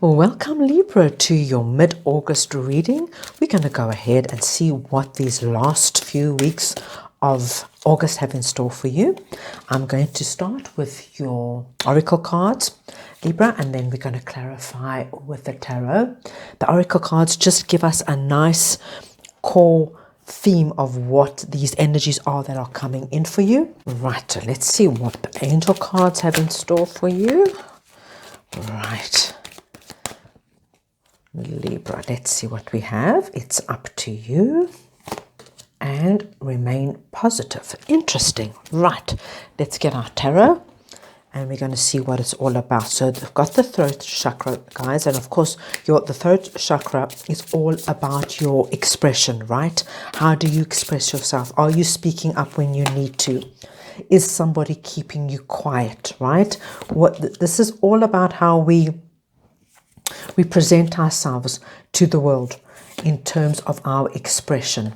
Welcome Libra to your mid-August reading. We're going to go ahead and see what these last few weeks of August have in store for you. I'm going to start with your oracle cards, Libra, and then we're going to clarify with the tarot. The oracle cards just give us a nice core theme of what these energies are that are coming in for you. Right, so let's see what the angel cards have in store for you. Right. Libra, let's see what we have. It's up to you. And remain positive. Interesting. Right. Let's get our tarot. And we're going to see what it's all about. So we've got the throat chakra, guys. And of course, the throat chakra is all about your expression, right? How do you express yourself? Are you speaking up when you need to? Is somebody keeping you quiet, right? This is all about how we present ourselves to the world in terms of our expression.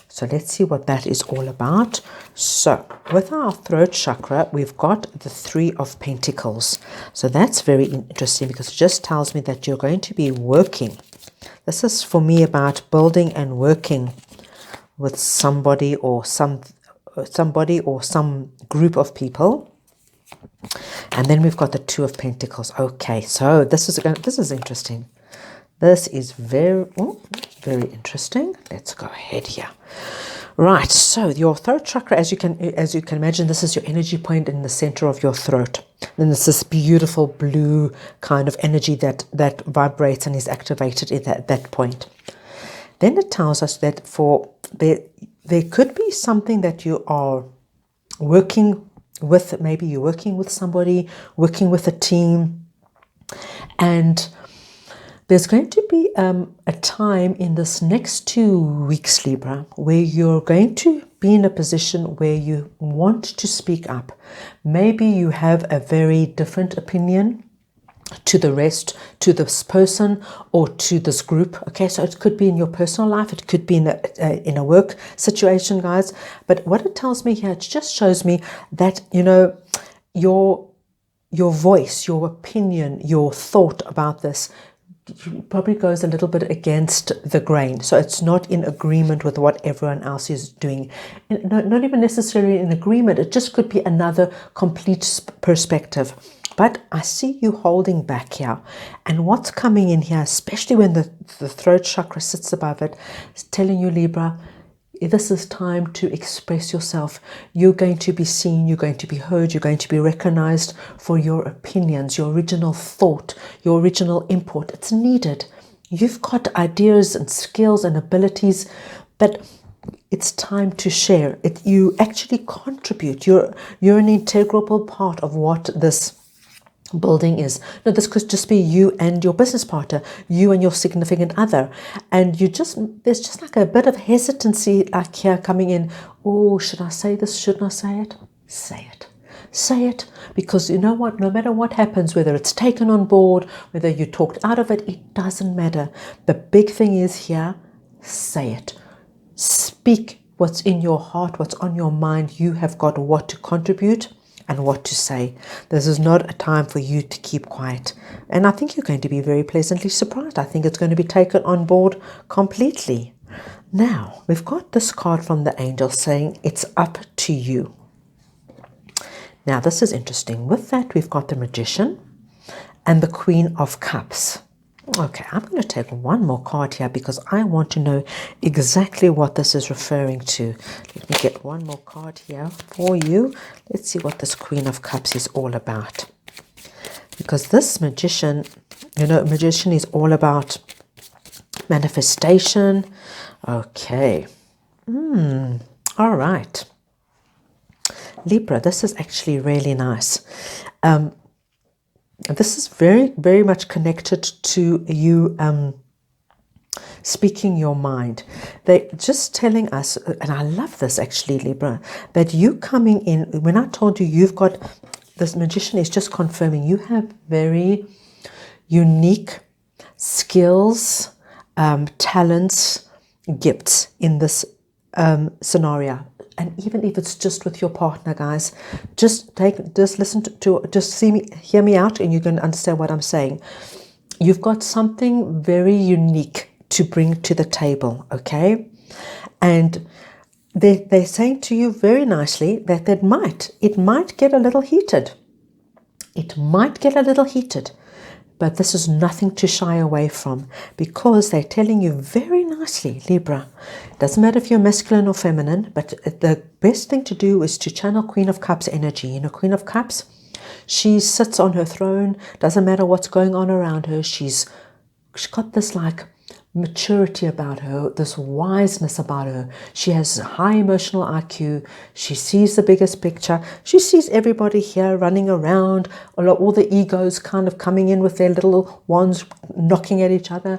So let's see what that is all about. So with our throat chakra, we've got the Three of Pentacles. So that's very interesting because it just tells me that you're going to be working. This is for me about building and working with somebody or some group of people. And then we've got the Two of Pentacles. Okay, so this is interesting. This is very interesting. Let's go ahead here. Right, so your throat chakra, as you can imagine, this is your energy point in the center of your throat. Then there's this beautiful blue kind of energy that vibrates and is activated at that point. Then it tells us that there could be something that you are working with. Maybe you're working with somebody, working with a team, and there's going to be a time in this next 2 weeks, Libra, where you're going to be in a position where you want to speak up. Maybe you have a very different opinion to the rest, to this person or to this group. Okay, so it could be in your personal life, it could be in a work situation, guys. But what it tells me here, it just shows me that, your voice, your opinion, your thought about this probably goes a little bit against the grain. So it's not in agreement with what everyone else is doing. Not even necessarily in agreement. It just could be another complete perspective. But I see you holding back here. And what's coming in here, especially when the throat chakra sits above it, is telling you, Libra, this is time to express yourself. You're going to be seen, you're going to be heard, you're going to be recognized for your opinions, your original thought, your original input. It's needed. You've got ideas and skills and abilities, but it's time to share it. You actually contribute. You're an integral part of what this building is. No, this could just be you and your business partner, you and your significant other, and there's just like a bit of hesitancy like here coming in. Oh, should I say this? Shouldn't I say it? Say it, because you know what, no matter what happens, whether it's taken on board, whether you talked out of it, it doesn't matter. The big thing is here, say it. Speak what's in your heart, what's on your mind. You have got what to contribute and what to say. This is not a time for you to keep quiet. And I think you're going to be very pleasantly surprised. I think it's going to be taken on board completely. Now, we've got this card from the angel saying, it's up to you. Now, this is interesting. With that, we've got the Magician and the Queen of Cups. Okay, I'm going to take one more card here because I want to know exactly what this is referring to. Let me get one more card here for you. Let's see what this Queen of Cups is all about. Because this Magician, Magician is all about manifestation. Okay. All right. Libra, this is actually really nice. This is very, very much connected to you speaking your mind. They're just telling us, and I love this actually, Libra, that you coming in, when I told you you've got, this Magician is just confirming you have very unique skills, talents, gifts in this scenario. And even if it's just with your partner, guys, just hear me out, and you can understand what I'm saying. you've got something very unique to bring to the table, okay? And they're saying to you very nicely that it might get a little heated. It might get a little heated, but this is nothing to shy away from, because they're telling you very nicely, Libra, doesn't matter if you're masculine or feminine, but the best thing to do is to channel Queen of Cups energy. You know, Queen of Cups, she sits on her throne, doesn't matter what's going on around her, she's got this like maturity about her, this wiseness about her. She has high emotional IQ. She sees the biggest picture. She sees everybody here running around, all the egos kind of coming in with their little wands, knocking at each other.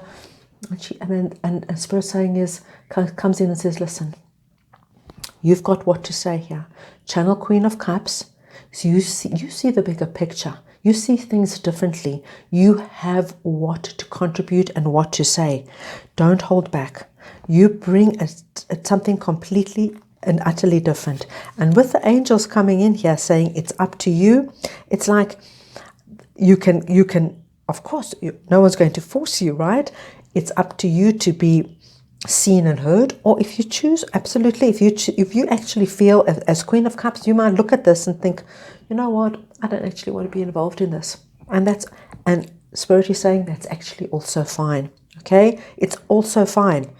And Spirit saying comes in and says, listen, you've got what to say here. Channel Queen of Cups. So you see the bigger picture. You see things differently. You have what to contribute and what to say. Don't hold back. You bring something completely and utterly different. And with the angels coming in here saying it's up to you, it's like you can, of course, no one's going to force you, right? It's up to you to be seen and heard, or if you choose, absolutely, if you actually feel as Queen of Cups, you might look at this and think, you know what, I don't actually want to be involved in this, and Spirit is saying that's actually also fine. Okay, it's also fine.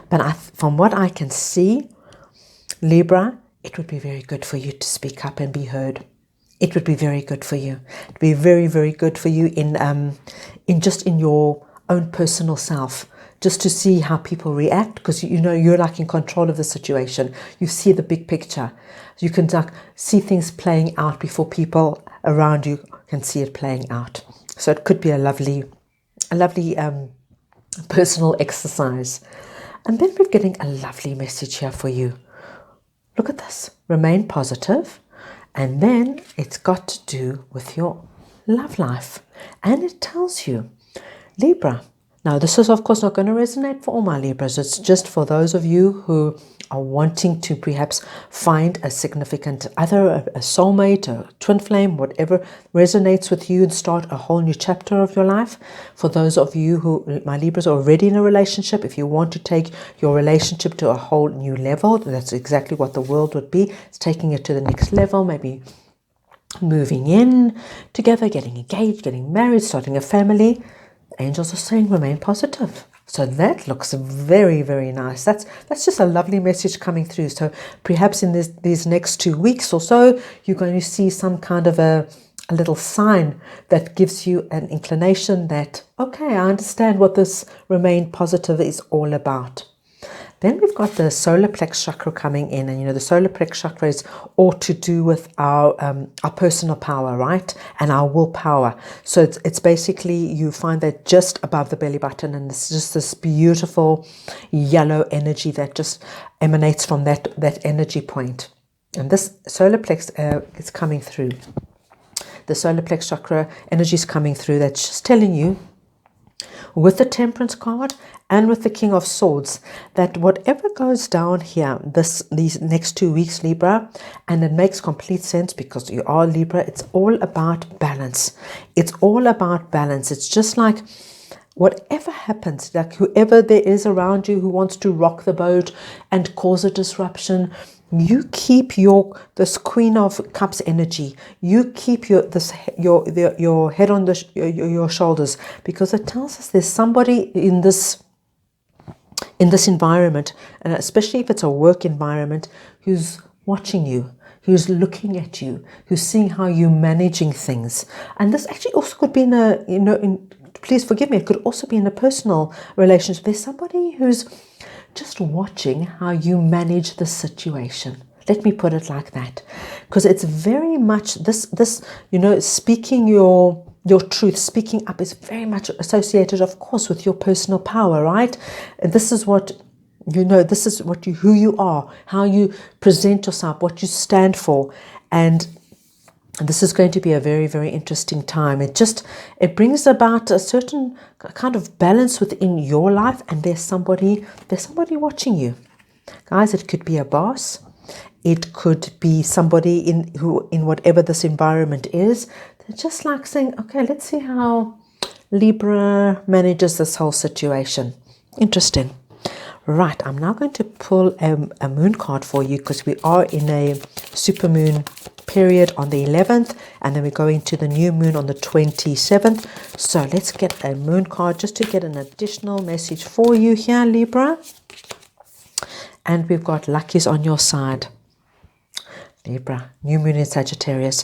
But from what I can see, Libra, it would be very good for you to speak up and be heard. It would be very good for you. It would be very, very good for you in your own personal self, just to see how people react, because you're like in control of the situation. You see the big picture. You can like see things playing out before people around you can see it playing out. So it could be a lovely personal exercise. And then we're getting a lovely message here for you. Look at this. Remain positive. And then it's got to do with your love life. And it tells you, Libra. Now, this is, of course, not going to resonate for all my Libras. It's just for those of you who are wanting to perhaps find a significant other, a soulmate, a twin flame, whatever resonates with you, and start a whole new chapter of your life. For those of you who, my Libras, are already in a relationship, if you want to take your relationship to a whole new level, that's exactly what the world would be. It's taking it to the next level, maybe moving in together, getting engaged, getting married, starting a family. Angels are saying remain positive. So that looks very, very nice. That's just a lovely message coming through. So perhaps in these next 2 weeks or so, you're going to see some kind of a little sign that gives you an inclination that, okay, I understand what this remain positive is all about. Then we've got the solar plex chakra coming in, and the solar plex chakra is all to do with our personal power, right, and our willpower. So it's basically, you find that just above the belly button, and it's just this beautiful yellow energy that just emanates from that energy point. And this solar plex is coming through. The solar plex chakra energy is coming through. That's just telling you, with the Temperance card and with the King of Swords, that whatever goes down here these next 2 weeks, Libra, and it makes complete sense because you are Libra, it's all about balance. It's all about balance. It's just like whatever happens, like whoever there is around you who wants to rock the boat and cause a disruption, you keep this Queen of Cups energy. You keep your head on your shoulders, because it tells us there's somebody in this environment, and especially if it's a work environment, who's watching you, who's looking at you, who's seeing how you're managing things. And this actually also could be please forgive me, it could also be in a personal relationship. There's somebody who's just watching how you manage the situation. Let me put it like that, because it's very much this speaking your truth, speaking up is very much associated, of course, with your personal power, right? And this is what this is who you are, how you present yourself, what you stand for. And this is going to be a very, very interesting time. It brings about a certain kind of balance within your life, and there's somebody watching you. Guys, it could be a boss. It could be somebody in whatever this environment is. They're just like saying, okay, let's Libra manages this whole situation. Interesting. Right, I'm now going to pull a moon card for you because we are in a supermoon period on the 11th, and then we're going to the new moon on the 27th. So let's get a moon card just to get an additional message for you here, Libra. And we've got luck is on your side. Libra, new moon in Sagittarius.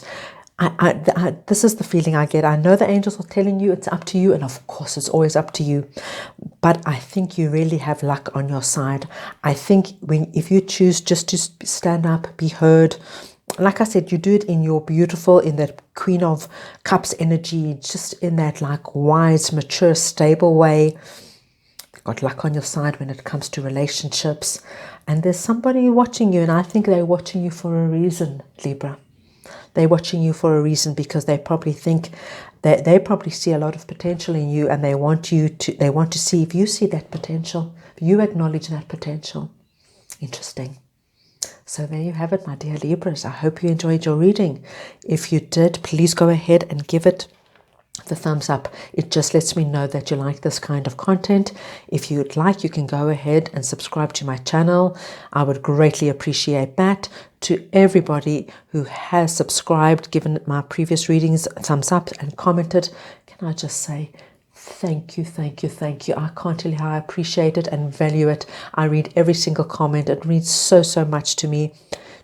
This is the feeling I get. I know the angels are telling you it's up to you, and of course it's always up to you. But I think you really have luck on your side. I think if you choose just to stand up, be heard, like I said, you do it in your beautiful, in that Queen of Cups energy, just in that like wise, mature, stable way. You've got luck on your side when it comes to relationships. And there's somebody watching you, and I think they're watching you for a reason, Libra. They're watching you for a reason because they probably think that they probably see a lot of potential in you, and they want to see if you see that potential, if you acknowledge that potential. Interesting. So there you have it, my dear Libras. I hope you enjoyed your reading. If you did, please go ahead and give it the thumbs up. It just lets me know that you like this kind of content. If you'd like, you can go ahead and subscribe to my channel. I would greatly appreciate that. To everybody who has subscribed, given my previous readings a thumbs up and commented, can I just say thank you, thank you, thank you. I can't tell you how I appreciate it and value it. I read every single comment. It means so, so much to me.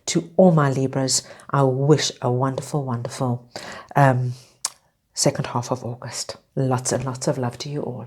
To all my Libras, I wish a wonderful, wonderful second half of August. Lots and lots of love to you all.